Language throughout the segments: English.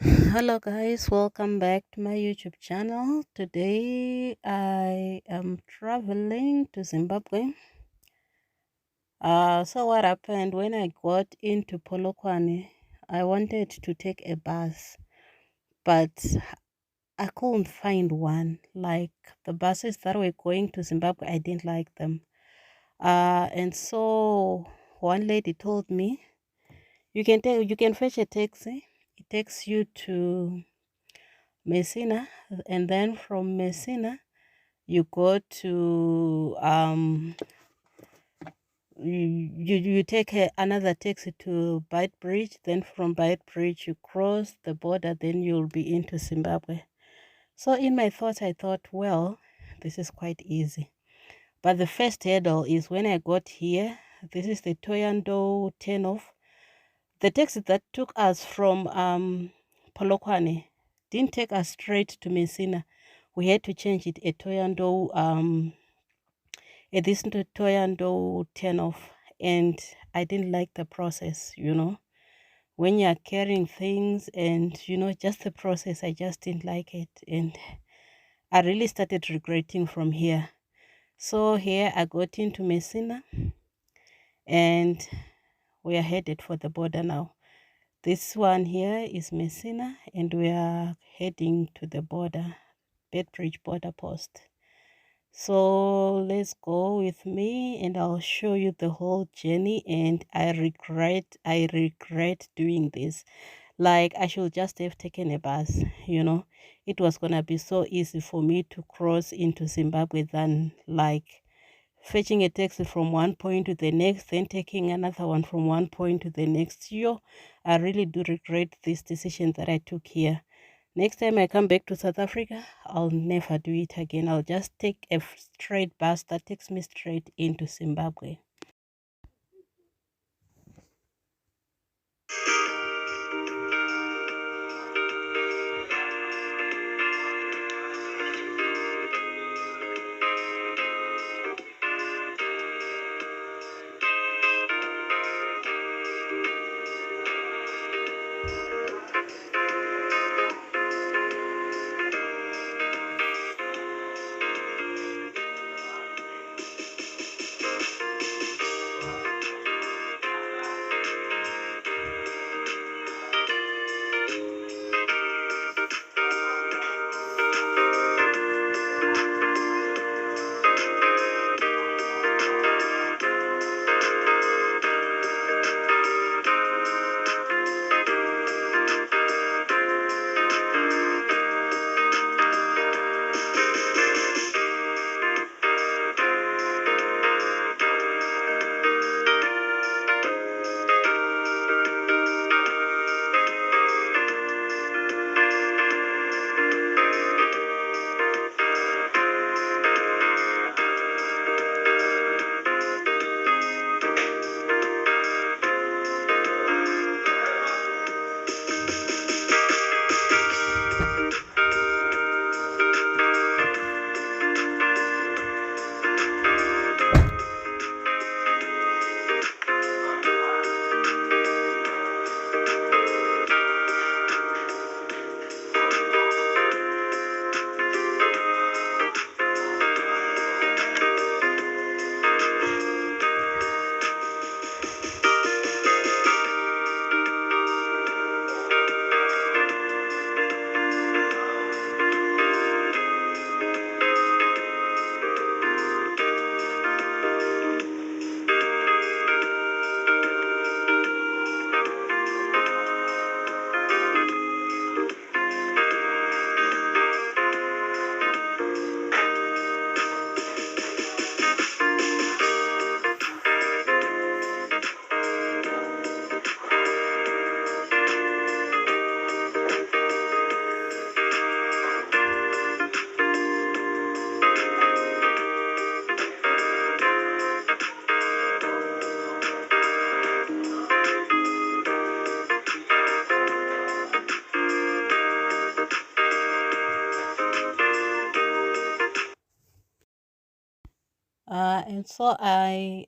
Hello guys, welcome back to my YouTube channel. Today I am traveling to Zimbabwe. So what happened when I got into Polokwane, I wanted to take a bus, but I couldn't find one. Like the buses that were going to Zimbabwe, I didn't like them. And so one lady told me, you can fetch a taxi. It takes you to Messina, and then from Messina you go to you take another taxi to Byte Bridge. Then from Byte Bridge you cross the border, then you'll be into Zimbabwe. So in my thoughts I thought, well, this is quite easy. But the first hurdle is when I got here. This is the Toyando turnoff. The taxi that took us from Polokwane didn't take us straight to Messina. We had to change it at this Toyando turnoff, and I didn't like the process, when you're carrying things and just the process. I just didn't like it, and I really started regretting from here. So here I got into Messina, and we are headed for the border now. This one here is Messina, and we are heading to the border, Bedbridge border post. So let's go with me and I'll show you the whole journey. And I regret doing this. Like, I should just have taken a bus. It was gonna be so easy for me to cross into Zimbabwe than like fetching a taxi from one point to the next, then taking another one from one point to the next. I really do regret this decision that I took here. Next time I come back to South Africa, I'll never do it again. I'll just take a straight bus that takes me straight into Zimbabwe. And so I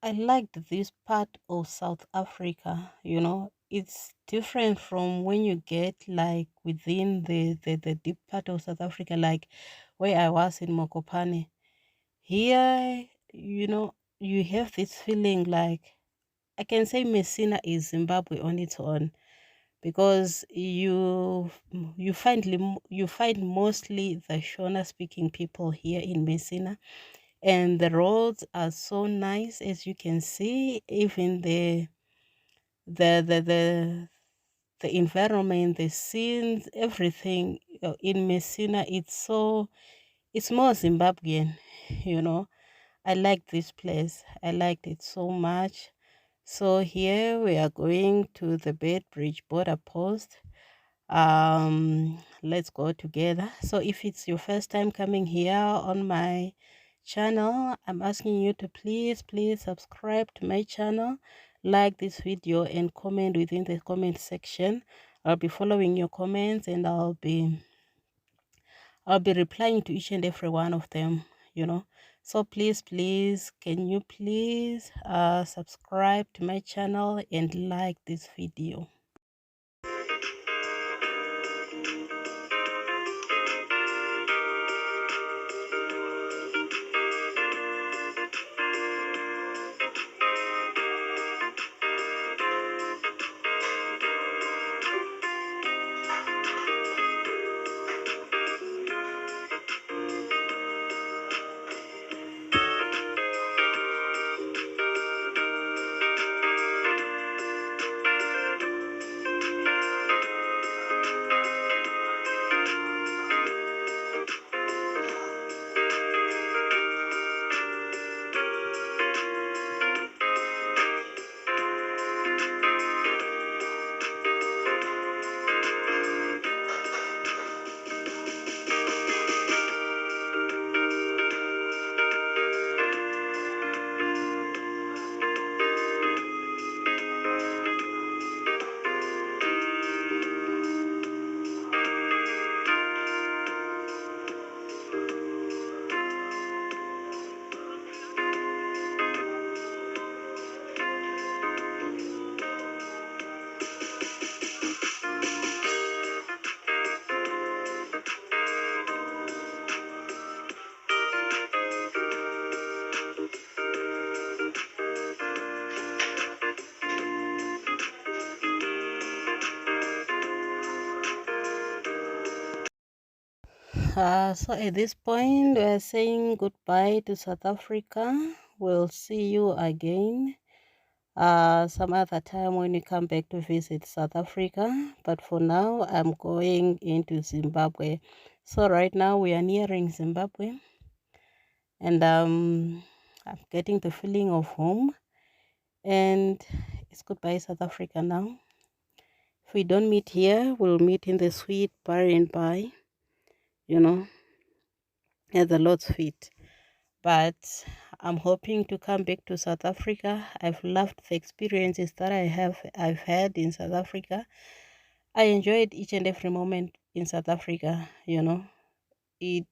liked this part of South Africa. it's different from when you get like within the deep part of South Africa, like where I was in Mokopane. Here, you have this feeling like I can say Messina is Zimbabwe on its own, because you find mostly the Shona speaking people here in Messina, and the roads are so nice, as you can see. Even the the the the environment, the scenes, everything in Messina, it's more Zimbabwean, you know. I like this place. I liked it so much. So here we are going to the Bedbridge border post. Let's go together. So if it's your first time coming here on my channel, I'm asking you to please subscribe to my channel, like this video, and comment within the comment section. I'll be following your comments, and I'll be replying to each and every one of them, you know. So please, can you please subscribe to my channel and like this video. So at this point, we're saying goodbye to South Africa. We'll see you again some other time when you come back to visit South Africa. But for now, I'm going into Zimbabwe. So right now we are nearing Zimbabwe, and I'm getting the feeling of home. And it's goodbye South Africa now. If we don't meet here, we'll meet in the sweet by and by, you know, at the Lord's feet. But I'm hoping to come back to South Africa. I've loved the experiences that I've had in South Africa. I enjoyed each and every moment in South Africa, you know. It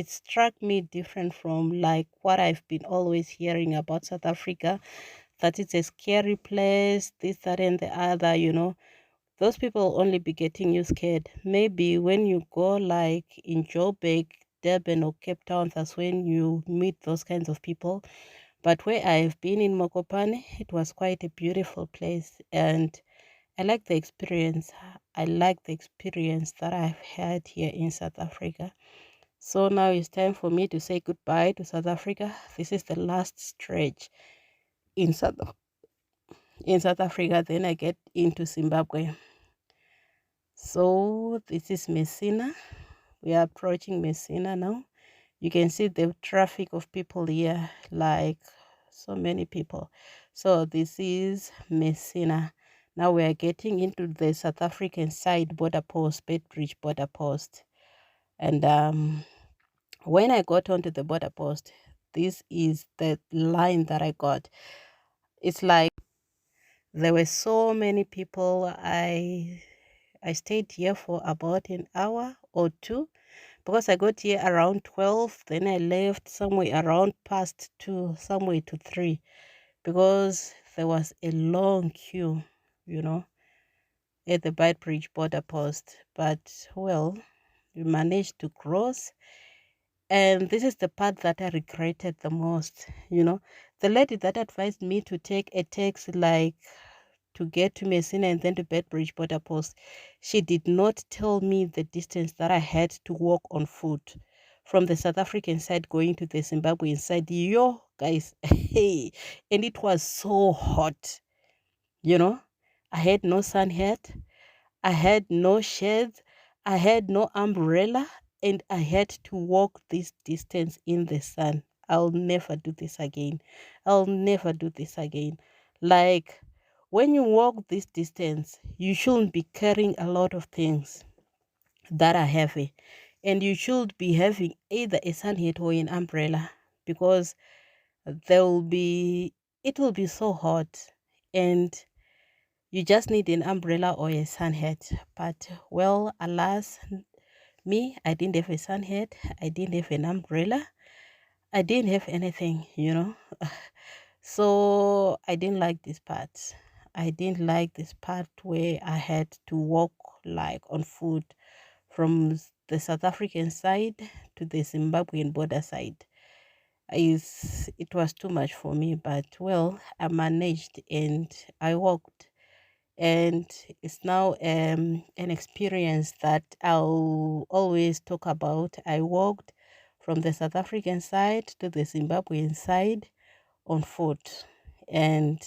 struck me different from like what I've been always hearing about South Africa, that it's a scary place, this, that, and the other, you know. Those people only be getting you scared. Maybe when you go like in Joburg, Durban, or Cape Town, that's when you meet those kinds of people. But where I've been in Mokopane, it was quite a beautiful place, and I like the experience. I like the experience that I've had here in South Africa. So now it's time for me to say goodbye to South Africa. This is the last stretch in South Africa. Then I get into Zimbabwe. So this is Messina. We are approaching Messina now. You can see the traffic of people here, like so many people. So this is Messina. Now we are getting into the South African side border post, Bedbridge border post. And when I got onto the border post, this is the line that I got. It's like there were so many people. I stayed here for about an hour or two, because I got here around 12, then I left somewhere around past 2, somewhere to 3, because there was a long queue. you know, at the Beitbridge border post. But well, we managed to cross. And this is the part that I regretted the most, you know. The lady that advised me to take a taxi, like to get to Messina and then to Bedbridge border post, she did not tell me the distance that I had to walk on foot from the South African side going to the Zimbabwean side. Yo, guys, hey, and it was so hot, you know. I had no sun hat, I had no shades, I had no umbrella, and I had to walk this distance in the sun. I'll never do this again. I'll never do this again. Like, when you walk this distance, you shouldn't be carrying a lot of things that are heavy. And you should be having either a sun hat or an umbrella, because there will be, it will be so hot. And you just need an umbrella or a sun hat. But well, alas, me, I didn't have a sun hat. I didn't have an umbrella. I didn't have anything, you know. So I didn't like this part. I didn't like this part where I had to walk like on foot from the South African side to the Zimbabwean border side. It was too much for me, but well, I managed and I walked, and it's now an experience that I'll always talk about. I walked from the South African side to the Zimbabwean side on foot, and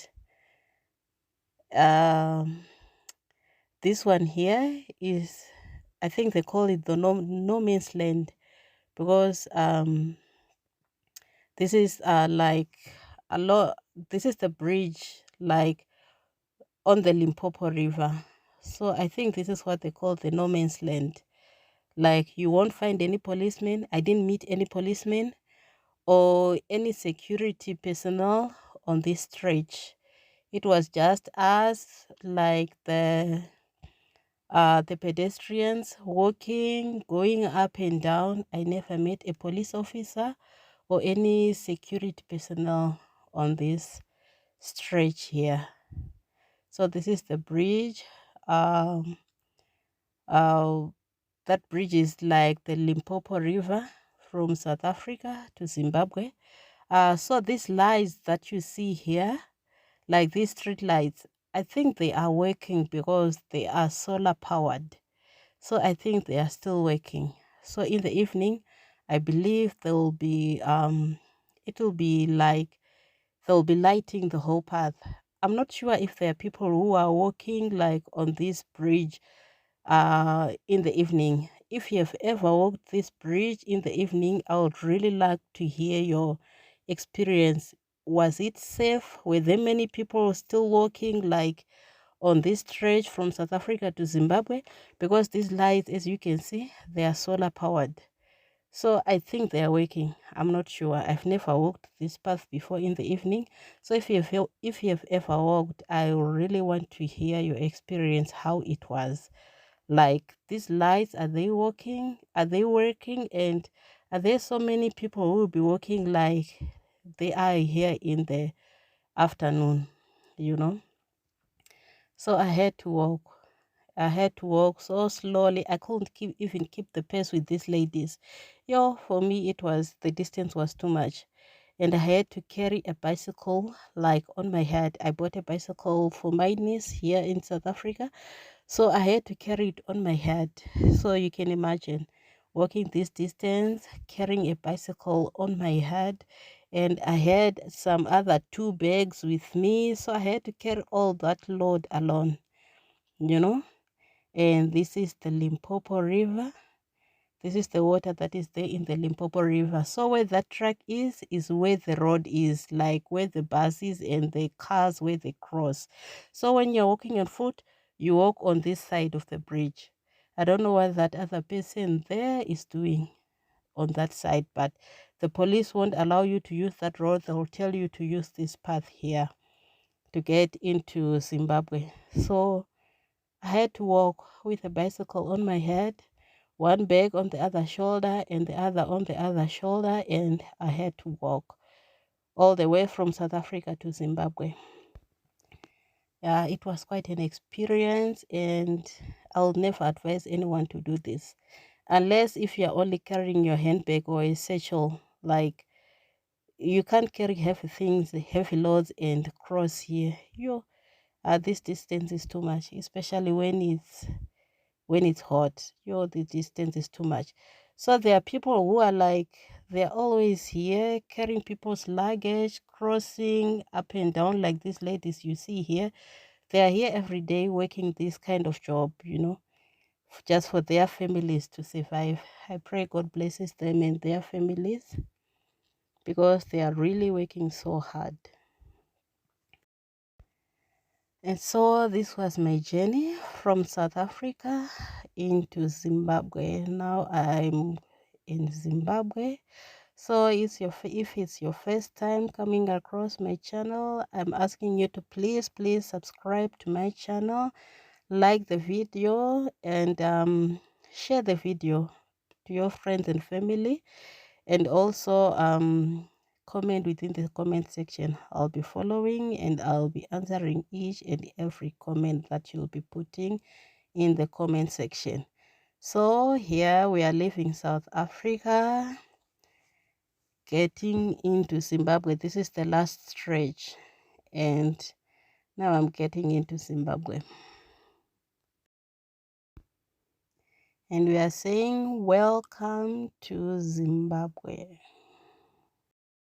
um, this one here is, I think they call it the no man's land, because this is like a lot. This is the bridge like on the Limpopo River. So I think this is what they call the no man's land. Like, you won't find any policemen. I didn't meet any policemen or any security personnel on this stretch. It was just us, like the pedestrians walking, going up and down. I never met a police officer or any security personnel on this stretch here. So this is the bridge. Um, uh, that bridge is like the Limpopo River from South Africa to Zimbabwe. So these lights that you see here, like these street lights, I think they are working because they are solar powered. So I think they are still working. So in the evening, I believe there will be it will be like they'll be lighting the whole path. I'm not sure if there are people who are walking like on this bridge in the evening. If you have ever walked this bridge in the evening, I would really like to hear your experience. Was it safe? Were there many people still walking like on this stretch from South Africa to Zimbabwe? Because these lights, as you can see, they are solar powered. So I think they are working. I'm not sure. I've never walked this path before in the evening. So if you have ever walked, I really want to hear your experience, how it was. Like, these lights, are they working? Are they working? And are there so many people who will be working like they are here in the afternoon, you know? So I had to walk. I had to walk so slowly. I couldn't even keep the pace with these ladies. Yo, for me, it was, the distance was too much. And I had to carry a bicycle like on my head. I bought a bicycle for my niece here in South Africa. So I had to carry it on my head. So you can imagine walking this distance, carrying a bicycle on my head. And I had some other two bags with me. So I had to carry all that load alone, you know. And this is the Limpopo River. This is the water that is there in the Limpopo River. So where that track is where the road is, like where the buses and the cars, where they cross. So when you're walking on foot, you walk on this side of the bridge. I don't know what that other person there is doing on that side, but the police won't allow you to use that road. They'll tell you to use this path here to get into Zimbabwe. So I had to walk with a bicycle on my head, one bag on the other shoulder and the other on the other shoulder, and I had to walk all the way from South Africa to Zimbabwe. It was quite an experience, and I'll never advise anyone to do this unless if you're only carrying your handbag or a satchel. Like, you can't carry heavy things, heavy loads, and cross here. This distance is too much, especially when it's hot. The distance is too much. So there are people who are like, they're always here carrying people's luggage, crossing up and down, like these ladies you see here. They are here every day working this kind of job, just for their families to survive. I pray God blesses them and their families, because they are really working so hard. And so this was my journey from South Africa into Zimbabwe. Now I'm in Zimbabwe. So if it's your first time coming across my channel, I'm asking you to please subscribe to my channel, like the video, and share the video to your friends and family, and also comment within the comment section. I'll be following and I'll be answering each and every comment that you'll be putting in the comment section. So here we are leaving South Africa, getting into Zimbabwe. This is the last stretch, and now I'm getting into Zimbabwe. And we are saying welcome to Zimbabwe.